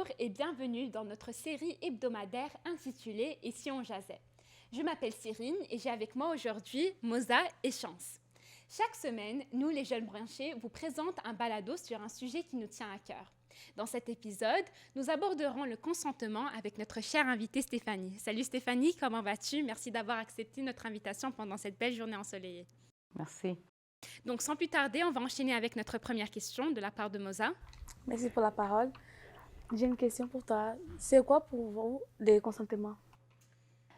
Bonjour et bienvenue dans notre série hebdomadaire intitulée « Et si on jasait ?» Je m'appelle Cyrine et j'ai avec moi aujourd'hui Moza et Chance. Chaque semaine, nous les jeunes branchés vous présentons un balado sur un sujet qui nous tient à cœur. Dans cet épisode, nous aborderons le consentement avec notre chère invitée Stéphanie. Salut Stéphanie, comment vas-tu? Merci d'avoir accepté notre invitation pendant cette belle journée ensoleillée. Merci. Donc sans plus tarder, on va enchaîner avec notre première question de la part de Moza. Merci pour la parole. J'ai une question pour toi. C'est quoi pour vous le consentement?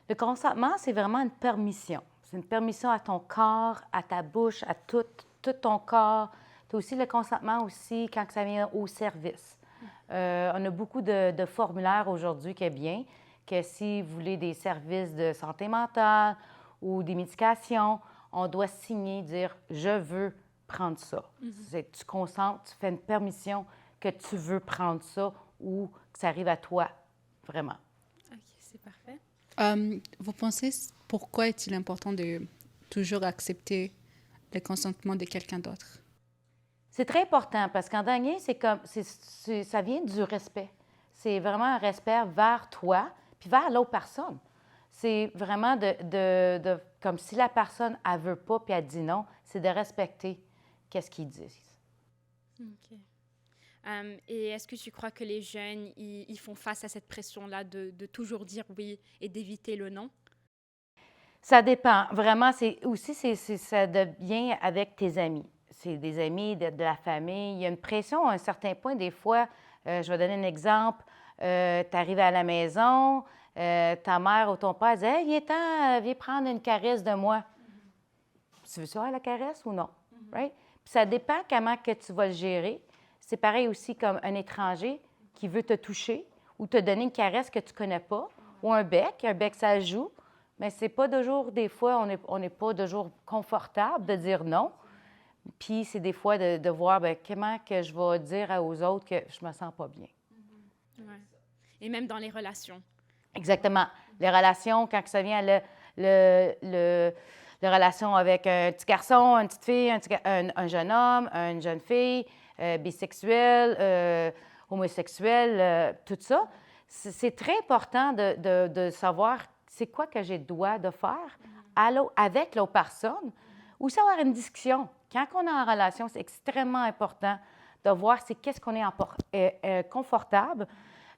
Le consentement, c'est vraiment une permission. C'est une permission à ton corps, à ta bouche, à tout ton corps. Tu as aussi le consentement aussi quand ça vient au service. On a beaucoup de formulaires aujourd'hui qui est bien, que si vous voulez des services de santé mentale ou des médications, on doit signer, dire « je veux prendre ça ». Tu consens, tu fais une permission que tu veux prendre ça ou que ça arrive à toi, vraiment. Ok, c'est parfait. Vous pensez pourquoi est-il important de toujours accepter le consentement de quelqu'un d'autre? C'est très important parce qu'en dernier, ça vient du respect. C'est vraiment un respect vers toi puis vers l'autre personne. C'est vraiment comme si la personne, elle veut pas puis elle dit non, c'est de respecter qu'est-ce qu'ils disent. OK. Et est-ce que tu crois que les jeunes, ils font face à cette pression-là de toujours dire oui et d'éviter le non? Ça dépend. Vraiment, ça devient avec tes amis. C'est des amis, de la famille. Il y a une pression à un certain point. Des fois, je vais donner un exemple. Tu arrives à la maison, ta mère ou ton père dit « Hey, viens prendre une caresse de moi. » Tu veux ça, la caresse ou non? Right? Puis ça dépend comment que tu vas le gérer. C'est pareil aussi comme un étranger qui veut te toucher ou te donner une caresse que tu ne connais pas, ou un bec ça joue. Mais c'est pas toujours, des fois, on n'est pas toujours confortable de dire non. Puis c'est des fois de voir comment que je vais dire aux autres que je me sens pas bien. Ouais. Et même dans les relations. Exactement. Les relations, quand ça vient les relations avec un petit garçon, une petite fille, un jeune homme, une jeune fille, bisexuel, homosexuel, tout ça, c'est très important de savoir c'est quoi que j'ai le droit de faire avec l'autre personne, ou savoir une discussion. Quand on est en relation, c'est extrêmement important de voir c'est qu'est-ce qu'on est confortable.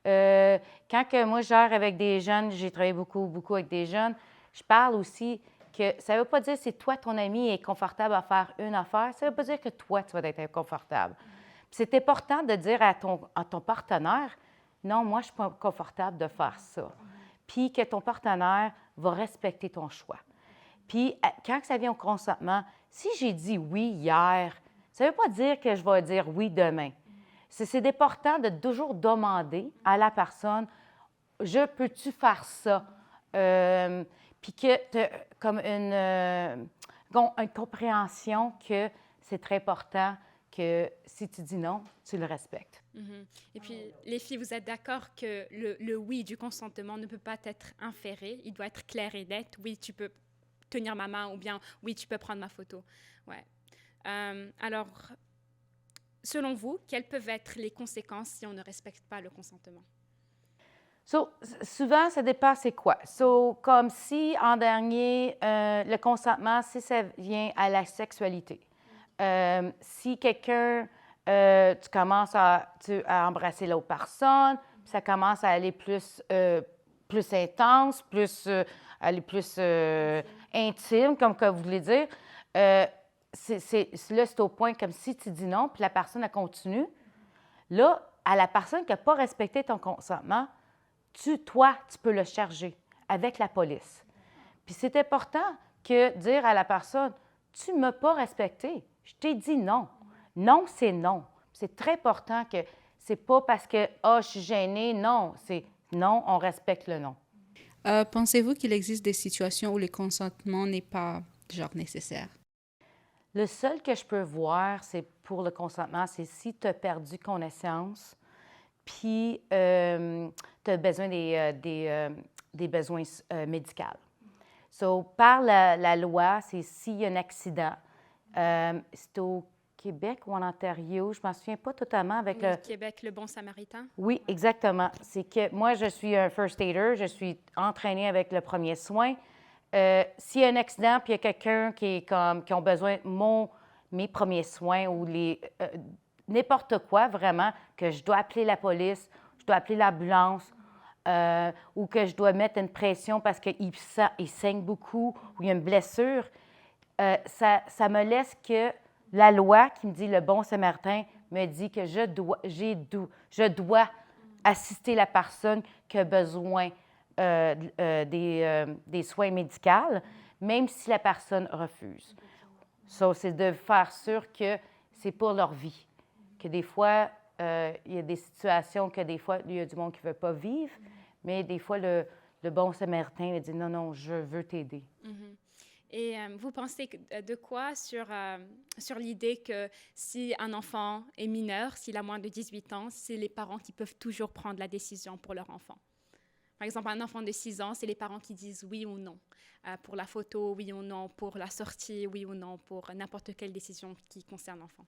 Quand que moi, je gère avec des jeunes, j'ai travaillé beaucoup avec des jeunes, je parle aussi que ça ne veut pas dire que c'est toi, ton ami, est confortable à faire une affaire. Ça ne veut pas dire que toi, tu vas être inconfortable. C'est important de dire à ton partenaire, non, moi, je ne suis pas confortable de faire ça. Puis que ton partenaire va respecter ton choix. Puis quand ça vient au consentement, si j'ai dit oui hier, ça ne veut pas dire que je vais dire oui demain. C'est important de toujours demander à la personne, je peux-tu faire ça? Puis que comme une compréhension que c'est très important que si tu dis non, tu le respectes. Mm-hmm. Et puis, les filles, vous êtes d'accord que le oui du consentement ne peut pas être inféré, il doit être clair et net. Oui, tu peux tenir ma main ou bien oui, tu peux prendre ma photo. Ouais. Alors, selon vous, quelles peuvent être les conséquences si on ne respecte pas le consentement? Souvent, ça dépend c'est quoi. Comme si, en dernier, le consentement, si ça vient à la sexualité. Si quelqu'un, tu commences à embrasser l'autre personne, puis ça commence à aller plus intense, aller plus intime, comme que vous voulez dire, là, c'est au point comme si tu dis non, puis la personne, elle continue. Là, à la personne qui n'a pas respecté ton consentement, toi, tu peux le charger avec la police. Puis c'est important que dire à la personne, tu ne m'as pas respecté, je t'ai dit non. Non, c'est non. C'est très important que c'est pas parce que « je suis gênée », non, c'est non, on respecte le non. Pensez-vous qu'il existe des situations où le consentement n'est pas, nécessaire? Le seul que je peux voir, c'est pour le consentement, c'est si tu as perdu connaissance, puis tu as besoin des besoins médicaux. Par la loi, c'est s'il y a un accident, c'est au Québec ou en Ontario, je ne m'en souviens pas totalement avec Oui, Québec, le bon samaritain. Oui, exactement. C'est que moi, je suis un first aider, je suis entraînée avec le premier soin. S'il y a un accident, puis il y a quelqu'un qui ont besoin de mes premiers soins ou n'importe quoi vraiment, que je dois appeler la police, je dois appeler l'ambulance, ou que je dois mettre une pression parce qu'il saigne beaucoup ou il y a une blessure, ça me laisse que la loi qui me dit le bon samaritain me dit que je dois assister la personne qui a besoin des soins médicaux, même si la personne refuse. Ça, c'est de faire sûr que c'est pour leur vie. Que des fois, il y a des situations que des fois, il y a du monde qui ne veut pas vivre, mais des fois, le bon samaritain il dit non, non, je veux t'aider. Et vous pensez de quoi sur l'idée que si un enfant est mineur, s'il a moins de 18 ans, c'est les parents qui peuvent toujours prendre la décision pour leur enfant? Par exemple, un enfant de 6 ans, c'est les parents qui disent oui ou non. Pour la photo, oui ou non. Pour la sortie, oui ou non. Pour n'importe quelle décision qui concerne l'enfant.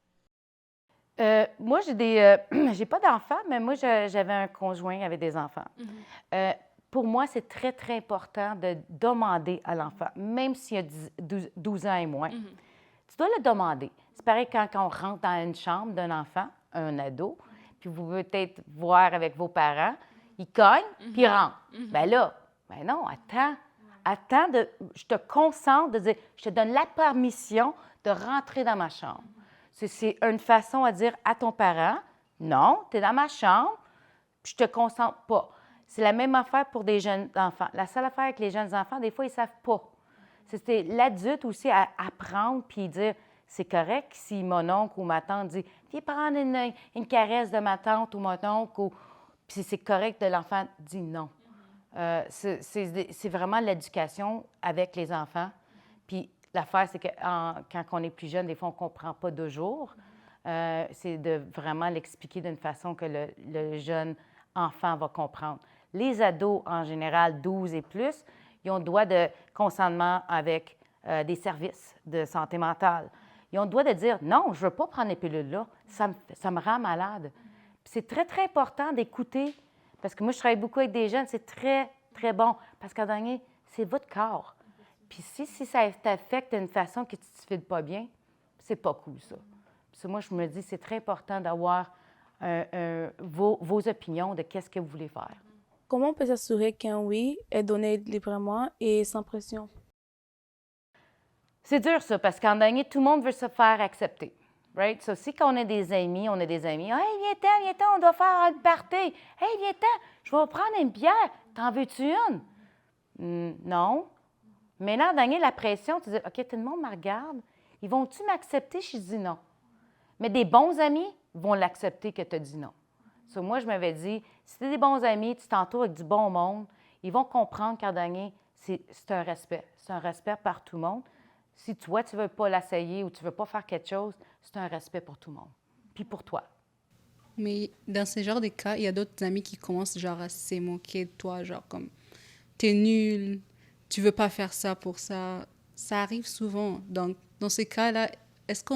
Moi, j'ai pas d'enfants, mais moi, j'avais un conjoint avec des enfants. Pour moi, c'est très, très important de demander à l'enfant, même s'il a 12 ans et moins. Tu dois le demander. C'est pareil quand on rentre dans une chambre d'un enfant, un ado, puis vous pouvez peut-être voir avec vos parents, il cogne, puis il rentre. Bien là, ben non, attends, je te concentre de dire, je te donne la permission de rentrer dans ma chambre. C'est une façon à dire à ton parent, non, tu es dans ma chambre, puis je ne te concentre pas. C'est la même affaire pour des jeunes enfants. La seule affaire avec les jeunes enfants, des fois, ils ne savent pas. C'est l'adulte aussi à apprendre puis dire, c'est correct si mon oncle ou ma tante dit, viens prendre une caresse de ma tante ou mon oncle, puis c'est correct de l'enfant dit non. C'est vraiment l'éducation avec les enfants. Puis l'affaire, c'est que quand on est plus jeune, des fois, on ne comprend pas toujours. C'est de vraiment l'expliquer d'une façon que le jeune enfant va comprendre. Les ados, en général, 12 et plus, ils ont le droit de consentement avec des services de santé mentale. Ils ont le droit de dire, non, je ne veux pas prendre les pilules-là, ça me rend malade. Puis c'est très, très important d'écouter, parce que moi, je travaille beaucoup avec des jeunes, c'est très, très bon, parce qu'en dernier, c'est votre corps. Puis si ça t'affecte d'une façon que tu ne te files pas bien, c'est pas cool, ça. Puis moi, je me dis, c'est très important d'avoir vos opinions de qu'est-ce que vous voulez faire. Comment on peut s'assurer qu'un oui est donné librement et sans pression? C'est dur, ça, parce qu'en dernier, tout le monde veut se faire accepter. Right? So, si on est des amis, Hey, viens-t'en, on doit faire une party. Hey, viens-t'en, je vais prendre une bière. T'en veux-tu une? Non. Mais là, en dernier, la pression, tu dis, OK, tout le monde me regarde. Ils vont-tu m'accepter? Je dis non. Mais des bons amis vont l'accepter que tu as dit non. So, moi, je m'avais dit, si tu es des bons amis, tu t'entoures avec du bon monde, ils vont comprendre qu'en dernier, c'est un respect. C'est un respect par tout le monde. Si toi, tu ne veux pas l'essayer ou tu ne veux pas faire quelque chose, c'est un respect pour tout le monde. Puis pour toi. Mais dans ce genre de cas, il y a d'autres amis qui commencent genre à se moquer de toi, genre comme t'es nul, tu veux pas faire ça pour ça. Ça arrive souvent. Donc, dans ces cas-là, est-ce que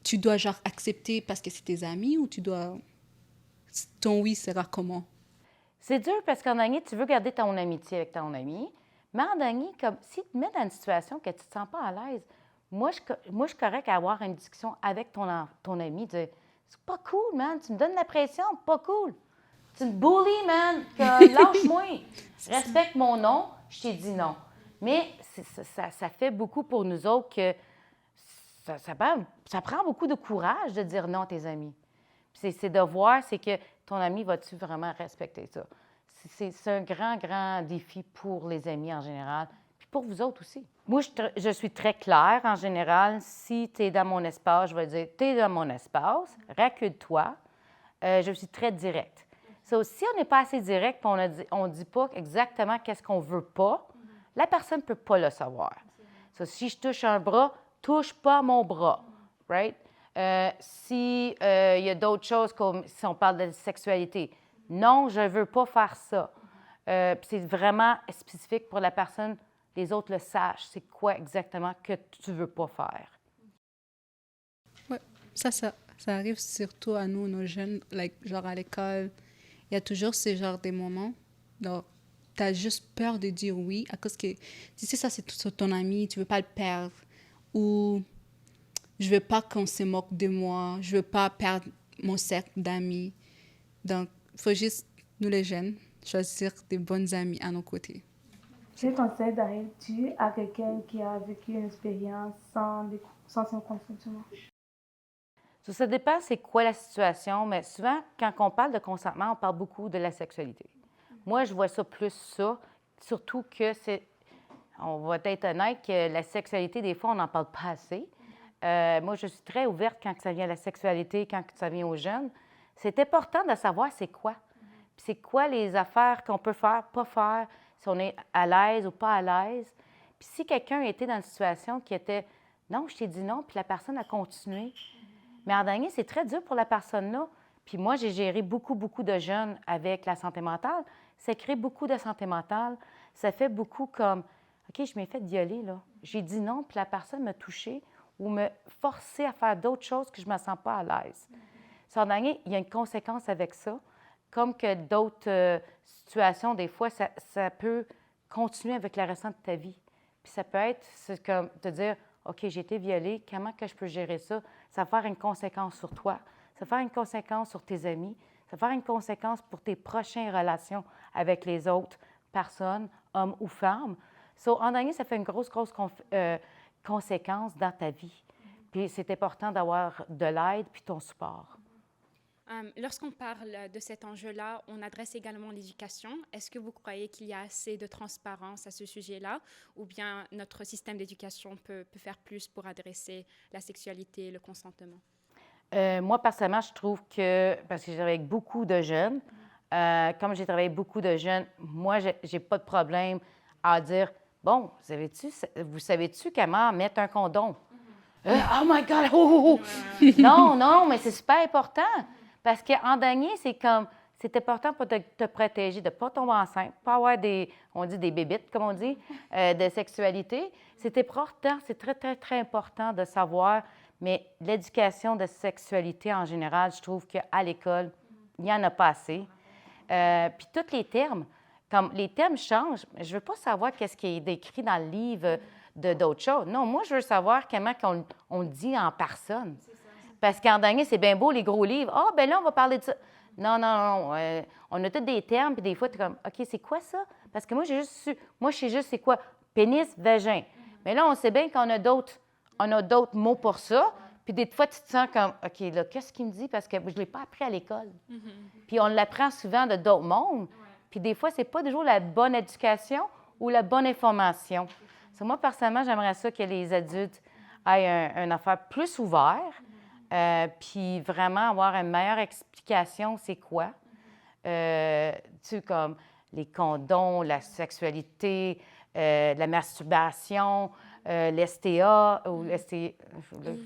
tu dois genre accepter parce que c'est tes amis ou tu dois... Ton oui sera comment? C'est dur parce qu'en dernier, tu veux garder ton amitié avec ton ami, mais en dernier, comme si tu te mets dans une situation que tu ne te sens pas à l'aise, moi, je suis correcte à avoir une discussion avec ton ami, dire c'est pas cool, man, tu me donnes la pression, pas cool. Tu me bullies, man, lâche-moi, respecte mon nom, je t'ai dit non. Mais ça fait beaucoup pour nous autres que ça prend beaucoup de courage de dire non à tes amis. C'est de voir, c'est que ton ami va-tu vraiment respecter ça? C'est un grand, grand défi pour les amis en général, puis pour vous autres aussi. Moi, je suis très claire en général. Si tu es dans mon espace, je vais dire, tu es dans mon espace, recule-toi. Je suis très directe. Si on n'est pas assez direct, puis on ne dit pas exactement qu'est-ce qu'on ne veut pas, la personne ne peut pas le savoir. Si je touche un bras, touche pas mon bras, right? Si il y a d'autres choses comme si on parle de sexualité, non, je ne veux pas faire ça. C'est vraiment spécifique pour la personne, les autres le sachent, c'est quoi exactement que tu ne veux pas faire. Ça arrive surtout à nous, nos jeunes, genre à l'école. Il y a toujours ce genre de moments. Donc, tu as juste peur de dire oui à cause que tu sais, ça, c'est ton ami, tu veux pas le perdre. Ou je veux pas qu'on se moque de moi, je veux pas perdre mon cercle d'amis. Donc, il faut juste, nous les jeunes, choisir des bonnes amies à nos côtés. Quel conseil darais-tu à quelqu'un qui a vécu une expérience sans son consentement? Ça dépend c'est quoi la situation, mais souvent, quand on parle de consentement, on parle beaucoup de la sexualité. Moi, je vois ça plus ça, surtout que on va être honnête, que la sexualité, des fois, on n'en parle pas assez. Moi, je suis très ouverte quand ça vient à la sexualité, quand ça vient aux jeunes. C'est important de savoir c'est quoi. Puis c'est quoi les affaires qu'on peut faire, pas faire, si on est à l'aise ou pas à l'aise. Puis si quelqu'un était dans une situation qui était « non, je t'ai dit non », puis la personne a continué. Mais en dernier, c'est très dur pour la personne-là. Puis moi, j'ai géré beaucoup de jeunes avec la santé mentale. Ça crée beaucoup de santé mentale. Ça fait beaucoup comme « OK, je m'ai fait violer, là. J'ai dit non, puis la personne m'a touchée ou me forçait à faire d'autres choses que je ne me sens pas à l'aise. » En dernier, il y a une conséquence avec ça. Comme que d'autres situations, des fois, ça peut continuer avec le restant de ta vie. Puis ça peut être comme te dire « OK, j'ai été violée, comment que je peux gérer ça? » Ça va faire une conséquence sur toi, ça va faire une conséquence sur tes amis, ça va faire une conséquence pour tes prochaines relations avec les autres personnes, hommes ou femmes. En dernier, ça fait une grosse conséquence dans ta vie. Puis c'est important d'avoir de l'aide puis ton support. Lorsqu'on parle de cet enjeu-là, on adresse également l'éducation. Est-ce que vous croyez qu'il y a assez de transparence à ce sujet-là, ou bien notre système d'éducation peut faire plus pour adresser la sexualité et le consentement? Moi, personnellement, je trouve que, parce que j'ai travaillé avec beaucoup de jeunes, comme j'ai travaillé avec beaucoup de jeunes, moi, j'ai pas de problème à dire, bon, vous savez-tu comment mettre un condom? Oh my God! Oh, oh, oh. Non, mais c'est super important. Parce qu'en dernier, c'est important pour te protéger, de ne pas tomber enceinte, pas avoir des bébites, comme on dit, de sexualité. C'est important, c'est très important de savoir, mais l'éducation de sexualité en général, je trouve qu'à l'école, il n'y en a pas assez. Puis tous les termes, comme les termes changent, je ne veux pas savoir qu'est-ce qui est décrit dans le livre d'autres choses. Non, moi, je veux savoir comment on le dit en personne. Parce qu'en dernier, c'est bien beau, les gros livres. Ah, ben là, on va parler de ça. Non. On a tous des termes, puis des fois, tu es comme, OK, c'est quoi ça? Parce que moi, je sais juste c'est quoi? Pénis, vagin. Mais là, on sait bien qu'on a d'autres mots pour ça. Puis des fois, tu te sens comme, OK, là, qu'est-ce qu'il me dit? Parce que je ne l'ai pas appris à l'école. Puis on l'apprend souvent de d'autres mondes. Puis des fois, ce n'est pas toujours la bonne éducation ou la bonne information. Moi, personnellement, j'aimerais ça que les adultes aient une affaire plus ouverte. Puis vraiment avoir une meilleure explication, c'est quoi? Comme les condoms, la sexualité, la masturbation, l'STA, ou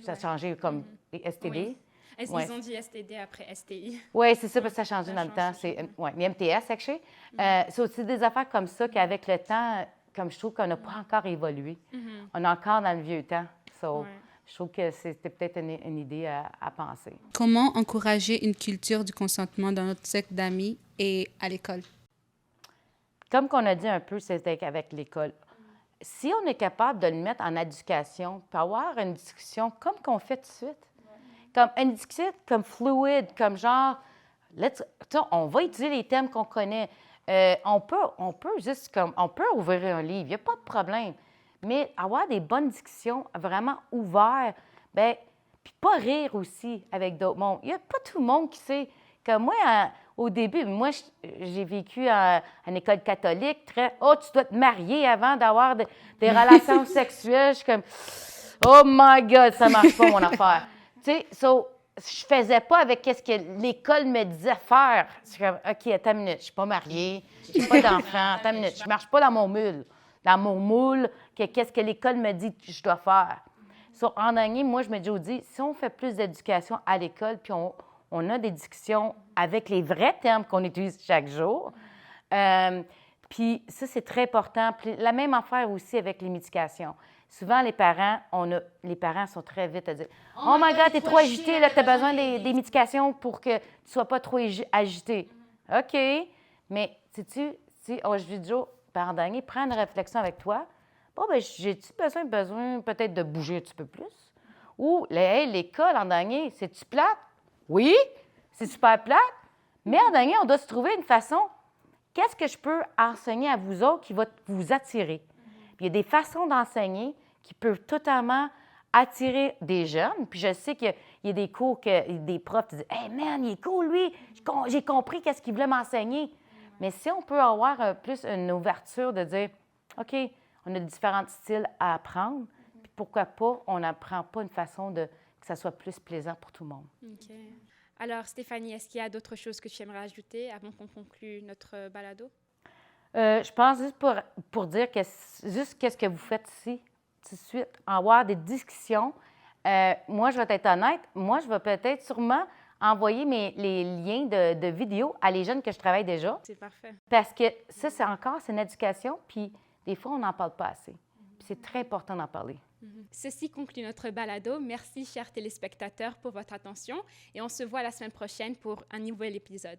ça a changé comme STD. Oui. Ils ont dit STD après STI. Oui, c'est ça, parce que ça a changé dans le temps. Les MTS, actually. C'est aussi des affaires comme ça qu'avec le temps, comme je trouve qu'on n'a pas encore évolué. On est encore dans le vieux temps. Je trouve que c'était peut-être une idée à penser. Comment encourager une culture du consentement dans notre cercle d'amis et à l'école? Comme qu'on a dit un peu, c'était avec l'école. Si on est capable de le mettre en éducation, puis avoir une discussion comme qu'on fait tout de suite, comme une discussion comme fluide, comme genre, on va utiliser les thèmes qu'on connaît. On peut ouvrir un livre, il n'y a pas de problème. Mais avoir des bonnes discussions vraiment ouvertes, puis pas rire aussi avec d'autres mondes. Il n'y a pas tout le monde qui sait. Comme moi, au début, j'ai vécu en école catholique, tu dois te marier avant d'avoir des relations sexuelles. Je suis comme, oh my God, ça ne marche pas, mon affaire. Je faisais pas avec ce que l'école me disait faire. Je suis comme, OK, attends une minute, je ne suis pas mariée, je n'ai pas d'enfant, attends une minute, je ne marche pas dans mon moule, qu'est-ce que l'école me dit que je dois faire. En dernier, moi, je me dis, si on fait plus d'éducation à l'école, puis on a des discussions avec les vrais termes qu'on utilise chaque jour, puis ça, c'est très important. Puis la même affaire aussi avec les médications. Souvent, les parents sont très vite à dire « Oh my God, t'es trop agité, là, t'as besoin des médications pour que tu sois pas trop agité. » OK, mais sais-tu, si je dis toujours, parent dernier, prends une réflexion avec toi. Bon, ben j'ai-tu besoin peut-être de bouger un petit peu plus? Ou, l'école en dernier, c'est-tu plate? Oui, c'est super plate. Mais en dernier, on doit se trouver une façon. Qu'est-ce que je peux enseigner à vous autres qui va vous attirer? Puis il y a des façons d'enseigner qui peuvent totalement attirer des jeunes. Puis je sais qu'il y a des cours que des profs disent « Hey man, il est cool, lui! J'ai compris qu'est-ce qu'il voulait m'enseigner. » Mais si on peut avoir plus une ouverture de dire « OK, on a différents styles à apprendre, puis pourquoi pas on n'apprend pas une façon que ça soit plus plaisant pour tout le monde. » OK. Alors, Stéphanie, est-ce qu'il y a d'autres choses que tu aimerais ajouter avant qu'on conclue notre balado? Je pense juste pour dire qu'est-ce que vous faites ici, tout de suite, avoir des discussions. Moi, je vais être honnête, moi, je vais peut-être sûrement envoyer les liens de vidéos à les jeunes que je travaille déjà. C'est parfait. Parce que ça, c'est une éducation, puis des fois, on n'en parle pas assez. Puis c'est très important d'en parler. Ceci conclut notre balado. Merci, chers téléspectateurs, pour votre attention et on se voit la semaine prochaine pour un nouvel épisode.